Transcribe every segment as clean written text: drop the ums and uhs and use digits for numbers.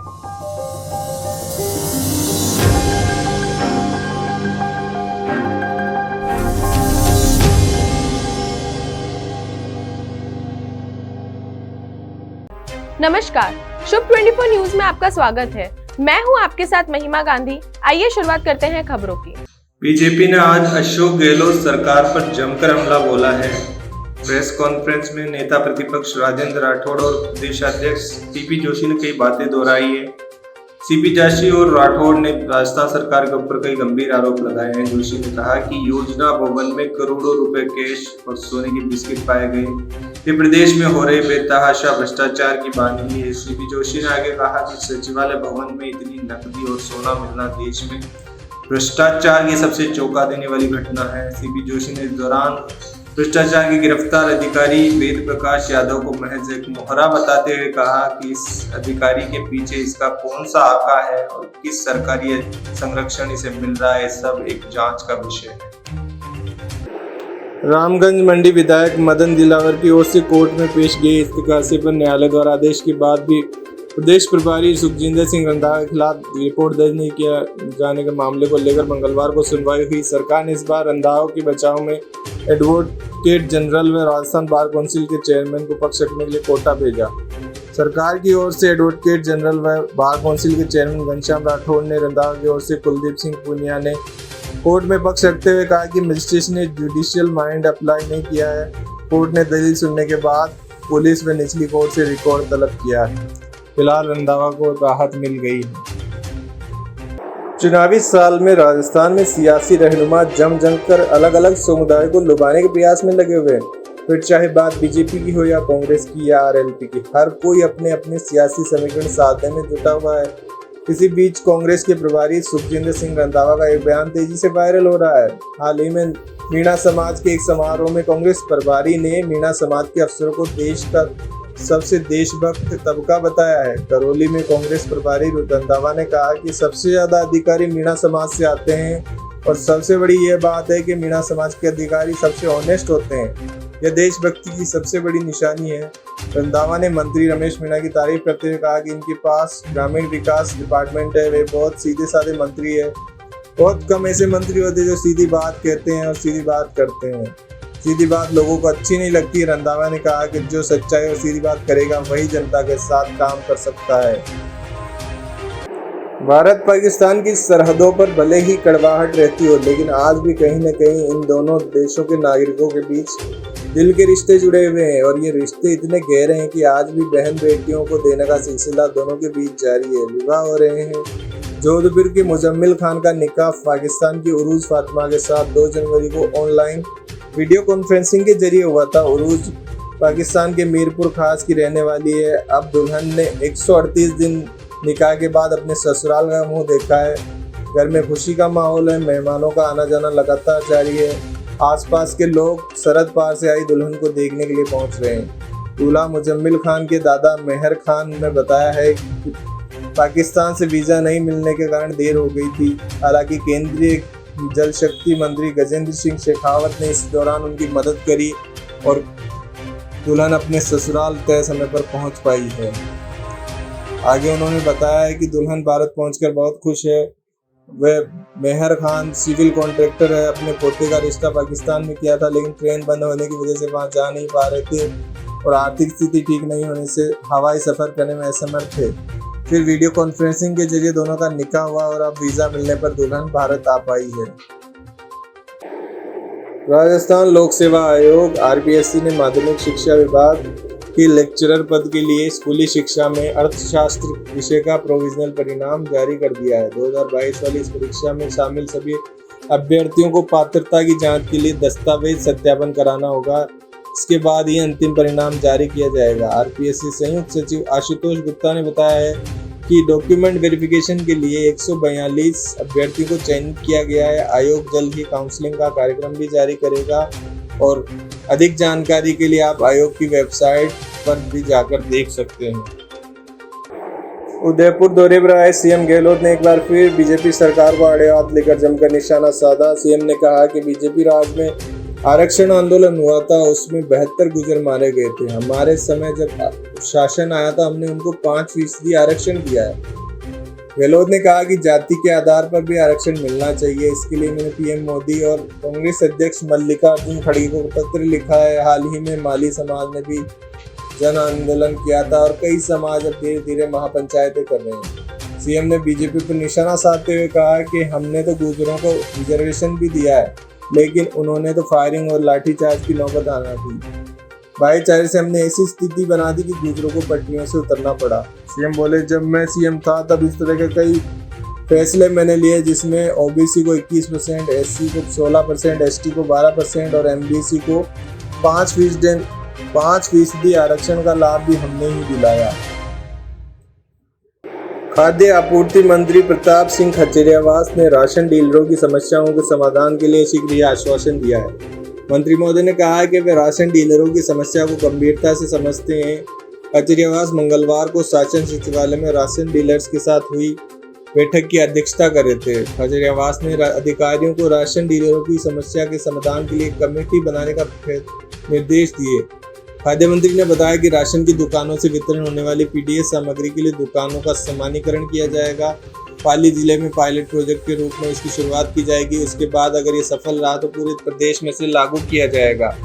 नमस्कार, शुभ 24 न्यूज में आपका स्वागत है। मैं हूं आपके साथ महिमा गांधी। आइए शुरुआत करते हैं खबरों की। बीजेपी ने आज अशोक गहलोत सरकार पर जमकर हमला बोला है। प्रेस कॉन्फ्रेंस में नेता प्रतिपक्ष राजेंद्र राठौड़ और प्रदेशाध्यक्ष सीपी जोशी ने कई बातें दोहराई है। सीपी जोशी और राठौड़ ने राजस्थान सरकार के ऊपर कई गंभीर आरोप लगाए हैं। जोशी ने कहा कि योजना भवन में करोड़ों रुपए कैश और सोने के बिस्किट पाए गए। ये प्रदेश में हो रहे बेतहाशा भ्रष्टाचार की बानी है। सीपी जोशी ने आगे कहा कि सचिवालय भवन में इतनी नकदी और सोना मिलना देश में भ्रष्टाचार की सबसे चौंका देने वाली घटना है। सीपी जोशी ने इस दौरान भ्रष्टाचार के गिरफ्तार अधिकारी वेद प्रकाश यादव को महज एक मोहरा बताते हुए कहा कि इस अधिकारी के पीछे इसका कौन सा आका है और किस सरकारी संरक्षण इसे मिल रहा है, सब एक जांच का विषय है। रामगंज मंडी विधायक मदन दिलावर की ओर से कोर्ट में पेश गए इस्तीकासे पर न्यायालय द्वारा आदेश के बाद भी प्रदेश प्रभारी सुखजिंदर सिंह रंधावा के खिलाफ रिपोर्ट दर्ज नहीं किया जाने के मामले को लेकर मंगलवार को सुनवाई हुई। सरकार ने इस बार रंधावा के बचाव में एडवोकेट जनरल व राजस्थान बार काउंसिल के चेयरमैन को पक्ष रखने के लिए कोटा भेजा। सरकार की ओर से एडवोकेट जनरल व बार काउंसिल के चेयरमैन घनश्याम राठौड़ ने, रंधावा की ओर से कुलदीप सिंह पुनिया ने कोर्ट में पक्ष रखते हुए कहा कि मजिस्ट्रेट ने जुडिशियल माइंड अप्लाई नहीं किया है। कोर्ट ने दलील सुनने के बाद पुलिस व निचली कोर्ट से रिकॉर्ड तलब किया है। फिलहाल रंधावा को राहत मिल गई है। चुनावी साल में राजस्थान में सियासी रहनुमा जम कर अलग अलग समुदाय को लुभाने के प्रयास में लगे हुए हैं। फिर चाहे बात बीजेपी की हो या कांग्रेस की या आरएलपी की, हर कोई अपने अपने सियासी समीकरण साधने में जुटा हुआ है। इसी बीच कांग्रेस के प्रभारी सुखजिंदर सिंह रंधावा का एक बयान तेजी से वायरल हो रहा है। हाल ही में मीणा समाज के एक समारोह में कांग्रेस प्रभारी ने मीणा समाज के अफसरों को देश का सबसे देशभक्त तबका बताया है। करौली में कांग्रेस प्रभारी रंधावा ने कहा कि सबसे ज्यादा अधिकारी मीणा समाज से आते हैं और सबसे बड़ी यह बात है कि मीणा समाज के अधिकारी सबसे ऑनेस्ट होते हैं। यह देशभक्ति की सबसे बड़ी निशानी है। रंधावा ने मंत्री रमेश मीणा की तारीफ करते हुए कहा कि इनके पास ग्रामीण विकास डिपार्टमेंट है, वे बहुत सीधे साधे मंत्री है। बहुत कम ऐसे मंत्री होते हैं जो सीधी बात कहते हैं और सीधी बात करते हैं। सीधी बात लोगों को अच्छी नहीं लगती। रंधावा ने कहा कि जो सच्चाई और सीधी बात करेगा वही जनता के साथ काम कर सकता है। भारत पाकिस्तान की सरहदों पर भले ही कड़वाहट रहती हो, लेकिन आज भी कहीं न कहीं इन दोनों देशों के नागरिकों के बीच दिल के रिश्ते जुड़े हुए हैं और ये रिश्ते इतने गहरे हैं कि आज भी बहन बेटियों को देने का सिलसिला दोनों के बीच जारी है। विवाह हो रहे हैं। जोधपुर के मुजम्मिल खान का निकाह पाकिस्तान की उरूज फातिमा के साथ 2 जनवरी को ऑनलाइन वीडियो कॉन्फ्रेंसिंग के जरिए हुआ था। उरूज पाकिस्तान के मीरपुर खास की रहने वाली है। अब दुल्हन ने 138 दिन निकाह के बाद अपने ससुराल का मुंह देखा है। घर में खुशी का माहौल है। मेहमानों का आना जाना लगातार जारी है। आसपास के लोग सरहद पार से आई दुल्हन को देखने के लिए पहुंच रहे हैं। दूल्हा मुजम्मिल खान के दादा मेहर खान ने बताया है कि पाकिस्तान से वीज़ा नहीं मिलने के कारण देर हो गई थी। हालांकि केंद्रीय जल शक्ति मंत्री गजेंद्र सिंह शेखावत ने इस दौरान उनकी मदद करी और दुल्हन अपने ससुराल तय समय पर पहुंच पाई है। आगे उन्होंने बताया है कि दुल्हन भारत पहुंचकर बहुत खुश है। वह मेहर खान सिविल कॉन्ट्रैक्टर है। अपने पोते का रिश्ता पाकिस्तान में किया था, लेकिन ट्रेन बंद होने की वजह से वहां जा नहीं पा रहे थे और आर्थिक स्थिति ठीक नहीं होने से हवाई सफर करने में असमर्थ थे। फिर वीडियो कॉन्फ्रेंसिंग के जरिए दोनों का निकाह हुआ और अब वीजा मिलने पर दुल्हन भारत आ पाई है। राजस्थान लोक सेवा आयोग आरपीएससी ने माध्यमिक शिक्षा विभाग के लेक्चरर पद के लिए स्कूली शिक्षा में अर्थशास्त्र विषय का प्रोविजनल परिणाम जारी कर दिया है। 2022 वाली इस परीक्षा में शामिल सभी अभ्यर्थियों को पात्रता की जांच के लिए दस्तावेज सत्यापन कराना होगा। इसके बाद ही अंतिम परिणाम जारी किया जाएगा। आरपीएससी संयुक्त सचिव आशुतोष गुप्ता ने बताया है कि डॉक्यूमेंट वेरिफिकेशन के लिए 142 अभ्यर्थियों को चयनित किया गया है। आयोग जल्द ही काउंसलिंग का कार्यक्रम भी जारी करेगा और अधिक जानकारी के लिए आप आयोग की वेबसाइट पर भी जाकर देख सकते हैं। उदयपुर दौरे पर आए सीएम गहलोत ने एक बार फिर बीजेपी सरकार को आड़े हाथ लेकर जमकर निशाना साधा। सीएम ने कहा कि बीजेपी राज में आरक्षण आंदोलन हुआ था, उसमें 72 गुजर मारे गए थे। हमारे समय जब शासन आया था हमने उनको 5% आरक्षण दिया है। गहलोत ने कहा कि जाति के आधार पर भी आरक्षण मिलना चाहिए। इसके लिए मैंने पीएम मोदी और कांग्रेस अध्यक्ष मल्लिकार्जुन खड़गे को पत्र लिखा है। हाल ही में माली समाज ने भी जन आंदोलन किया था और कई समाज अब धीरे धीरे महापंचायतें कर रहे हैं। सीएम ने बीजेपी पर निशाना साधते हुए कहा कि हमने तो गुर्जरों को रिजर्वेशन भी दिया है, लेकिन उन्होंने तो फायरिंग और लाठीचार्ज की नौबत आना थी। भाईचारे से हमने ऐसी स्थिति बना दी कि गुर्जरों को पटरियों से उतरना पड़ा। सीएम बोले, जब मैं सीएम था तब इस तरह के कई फैसले मैंने लिए, जिसमें ओबीसी को 21%, एससी को 16%, एसटी को 12% और एमबीसी को 5% आरक्षण का लाभ भी हमने ही दिलाया। खाद्य आपूर्ति मंत्री प्रताप सिंह खचरियावास ने राशन डीलरों की समस्याओं के समाधान के लिए शीघ्र ही आश्वासन दिया है। मंत्री महोदय ने कहा है कि वे राशन डीलरों की समस्या को गंभीरता से समझते हैं। खचरियावास मंगलवार को शासन सचिवालय में राशन डीलर्स के साथ हुई बैठक की अध्यक्षता कर रहे थे। खचरियावास ने अधिकारियों को राशन डीलरों की समस्या के समाधान के लिए कमेटी बनाने का निर्देश दिए। खाद्य मंत्री ने बताया कि राशन की दुकानों से वितरण होने वाली पीडीएस सामग्री के लिए दुकानों का समानीकरण किया जाएगा। पाली जिले में पायलट प्रोजेक्ट के रूप में इसकी शुरुआत की जाएगी। उसके बाद अगर ये सफल रहा तो पूरे प्रदेश में से लागू किया जाएगा।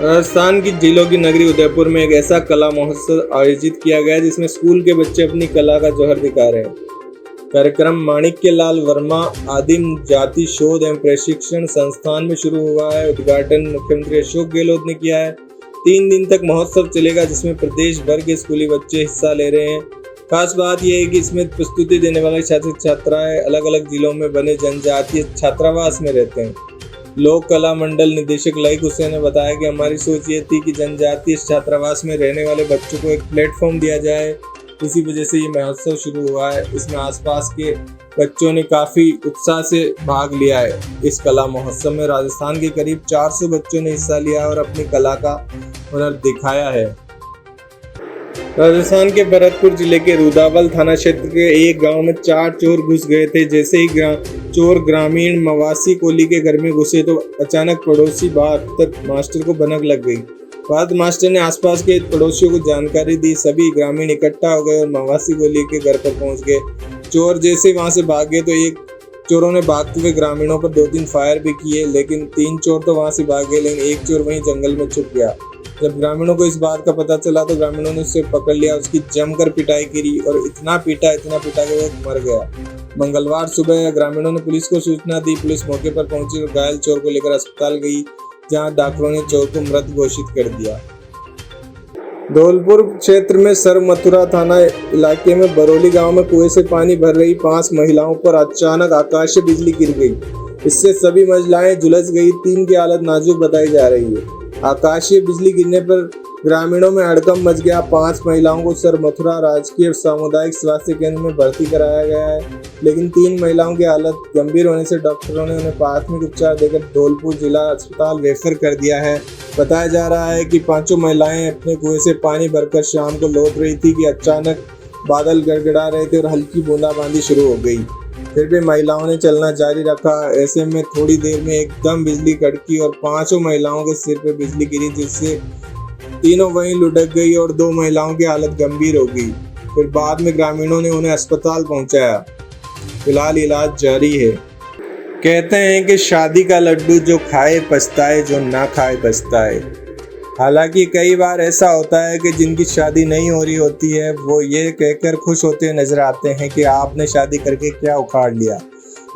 राजस्थान की झीलों की नगरी उदयपुर में एक ऐसा कला महोत्सव आयोजित किया गया जिसमें स्कूल के बच्चे अपनी कला का जौहर दिखा रहे हैं। कार्यक्रम माणिक्यलाल वर्मा आदिम जाति शोध एवं प्रशिक्षण संस्थान में शुरू हुआ है। उद्घाटन मुख्यमंत्री अशोक गहलोत ने किया है। 3 दिन तक महोत्सव चलेगा, जिसमें प्रदेश भर के स्कूली बच्चे हिस्सा ले रहे हैं। खास बात यह है कि इसमें प्रस्तुति देने वाले छात्र छात्राएं अलग अलग जिलों में बने जनजातीय छात्रावास में रहते हैं। लोक कला मंडल निदेशक लाइक हुसैन ने बताया कि हमारी सोच ये थी कि जनजातीय छात्रावास में रहने वाले बच्चों को एक प्लेटफॉर्म दिया जाए। इसी वजह से ये महोत्सव शुरू हुआ है। इसमें आसपास के बच्चों ने काफ़ी उत्साह से भाग लिया है। इस कला महोत्सव में राजस्थान के करीब 400 बच्चों ने हिस्सा लिया और अपनी कला का हुनर दिखाया है। राजस्थान के भरतपुर जिले के रुदावल थाना क्षेत्र के एक गांव में 4 चोर घुस गए थे। जैसे ही चोर ग्रामीण मवासी कोली के घर में घुसे तो अचानक पड़ोसी भारत मास्टर को भनक लग गई। भारत मास्टर ने आसपास के पड़ोसियों को जानकारी दी। सभी ग्रामीण इकट्ठा हो गए और मवासी कोली के घर पर पहुंच गए। चोर जैसे वहां से भागे तो एक चोरों ने भागते हुए ग्रामीणों पर 2-3 फायर भी किए, लेकिन 3 चोर तो वहां से भागे, लेकिन एक चोर वहीं जंगल में छुप गया। जब ग्रामीणों को इस बात का पता चला तो ग्रामीणों ने उसे पकड़ लिया। उसकी जमकर पिटाई की और इतना पीटा कि वो मर गया। मंगलवार सुबह ग्रामीणों ने पुलिस को सूचना दी। पुलिस मौके पर पहुंची और घायल चोर को लेकर अस्पताल गई, जहां डॉक्टरों ने चोर को मृत घोषित कर दिया। धौलपुर क्षेत्र में सर मथुरा थाना इलाके में बरौली गांव में कुएं से पानी भर रही 5 महिलाओं पर अचानक आकाशीय बिजली गिर गई। इससे सभी महिलाएं झुलस गई। 3 की हालत नाजुक बताई जा रही है। आकाशीय बिजली गिरने पर ग्रामीणों में हड़कंप मच गया। 5 महिलाओं को सर मथुरा राजकीय सामुदायिक स्वास्थ्य केंद्र में भर्ती कराया गया है, लेकिन 3 महिलाओं की हालत गंभीर होने से डॉक्टरों ने उन्हें प्राथमिक उपचार देकर धौलपुर जिला अस्पताल रेफर कर दिया है। बताया जा रहा है कि 5 महिलाएं अपने कुएं से पानी भरकर शाम को लौट रही थी कि अचानक बादल गड़गड़ा रहे थे और हल्की बूंदाबांदी शुरू हो गई। फिर भी महिलाओं ने चलना जारी रखा। ऐसे में थोड़ी देर में एकदम बिजली कड़की और 5 महिलाओं के सिर पर बिजली गिरी, जिससे तीनों वहीं लुढ़क गई और 2 महिलाओं की हालत गंभीर हो गई। फिर बाद में ग्रामीणों ने उन्हें अस्पताल पहुंचाया। फिलहाल इलाज जारी है। कहते हैं कि शादी का लड्डू जो खाए पछताए, जो ना खाए पछताए। हालांकि कई बार ऐसा होता है कि जिनकी शादी नहीं हो रही होती है वो ये कहकर खुश होते नजर आते हैं कि आपने शादी करके क्या उखाड़ लिया,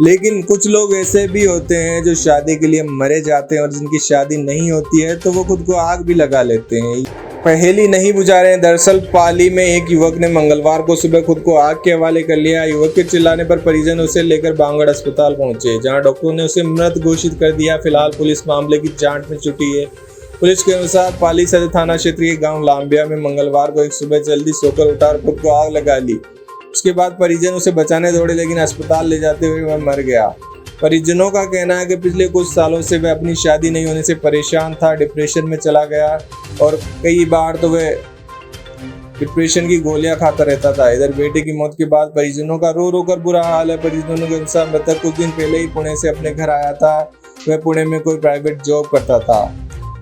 लेकिन कुछ लोग ऐसे भी होते हैं जो शादी के लिए मरे जाते हैं और जिनकी शादी नहीं होती है तो वो खुद को आग भी लगा लेते हैं। पहेली नहीं बुझा रहे हैं। दरअसल पाली में एक युवक ने मंगलवार को सुबह खुद को आग के हवाले कर लिया। युवक के चिल्लाने पर परिजन उसे लेकर बांगड़ अस्पताल पहुंचे, जहां डॉक्टरों ने उसे मृत घोषित कर दिया। फिलहाल पुलिस मामले की जांच में जुटी है। पुलिस के अनुसार पाली सदर थाना क्षेत्र के गांव लांबिया में मंगलवार को एक सुबह जल्दी सोकर उठा और खुद को आग लगा ली। उसके बाद परिजन उसे बचाने दौड़े, लेकिन अस्पताल ले जाते हुए वह मर गया। परिजनों का कहना है कि पिछले कुछ सालों से वह अपनी शादी नहीं होने से परेशान था, डिप्रेशन में चला गया और कई बार तो वह डिप्रेशन की गोलियां खाता रहता था। इधर बेटे की मौत के बाद परिजनों का रो रो कर बुरा हाल है। परिजनों के अनुसार मृतक कुछ दिन पहले ही पुणे से अपने घर आया था। वह पुणे में कोई प्राइवेट जॉब करता था।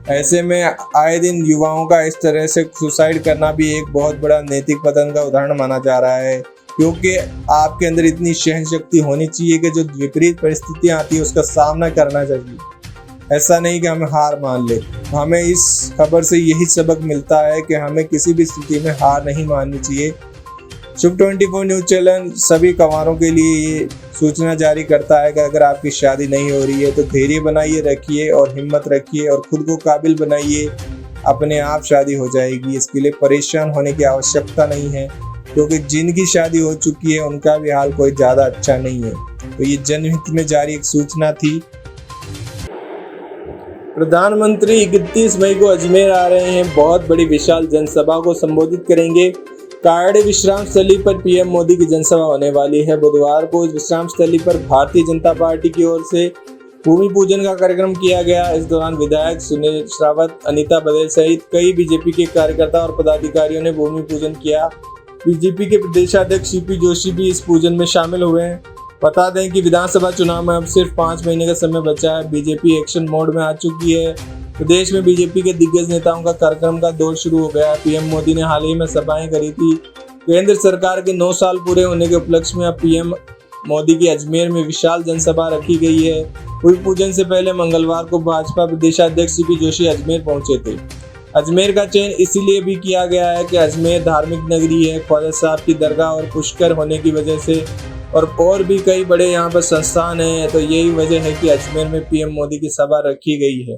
ऐसे में आए दिन युवाओं का इस तरह से सुसाइड करना भी एक बहुत बड़ा नैतिक पतन का उदाहरण माना जा रहा है। क्योंकि आपके अंदर इतनी सहन शक्ति होनी चाहिए कि जो विपरीत परिस्थितियां आती है उसका सामना करना चाहिए। ऐसा नहीं कि हमें हार मान ले। हमें इस खबर से यही सबक मिलता है कि हमें किसी भी स्थिति में हार नहीं माननी चाहिए। शुभ 24 न्यूज़ चैनल सभी कंवारों के लिए ये सूचना जारी करता है कि अगर आपकी शादी नहीं हो रही है तो धैर्य बनाइए रखिए और हिम्मत रखिए और खुद को काबिल बनाइए, अपने आप शादी हो जाएगी। इसके लिए परेशान होने की आवश्यकता नहीं है, क्योंकि जिनकी शादी हो चुकी है उनका भी हाल कोई ज़्यादा अच्छा नहीं है। तो ये जनहित में जारी एक सूचना थी। प्रधानमंत्री 31 मई को अजमेर आ रहे हैं। बहुत बड़ी विशाल जनसभा को संबोधित करेंगे। कायड़े विश्राम स्थली पर पीएम मोदी की जनसभा होने वाली है। बुधवार को इस विश्राम स्थली पर भारतीय जनता पार्टी की ओर से भूमि पूजन का कार्यक्रम किया गया। इस दौरान विधायक सुनील श्रावत, अनीता बघेल सहित कई बीजेपी के कार्यकर्ता और पदाधिकारियों ने भूमि पूजन किया। बीजेपी के प्रदेशाध्यक्ष सीपी जोशी भी इस पूजन में शामिल हुए हैं। बता दें कि विधानसभा चुनाव में अब सिर्फ 5 महीने का समय बचा है। बीजेपी एक्शन मोड में आ चुकी है। प्रदेश में बीजेपी के दिग्गज नेताओं का कार्यक्रम का दौर शुरू हो गया है। पीएम मोदी ने हाल ही में सभाएं करी थी। केंद्र सरकार के 9 साल पूरे होने के उपलक्ष्य में अब पीएम मोदी की अजमेर में विशाल जनसभा रखी गई है। भूमि पूजन से पहले मंगलवार को भाजपा प्रदेशाध्यक्ष सीपी जोशी अजमेर पहुंचे थे। अजमेर का चयन इसीलिए भी किया गया है कि अजमेर धार्मिक नगरी है। ख्वाजा साहब की दरगाह और पुष्कर होने की वजह से और भी कई बड़े यहाँ पर संस्थान हैं, तो यही वजह है कि अजमेर में पीएम मोदी की सभा रखी गई है।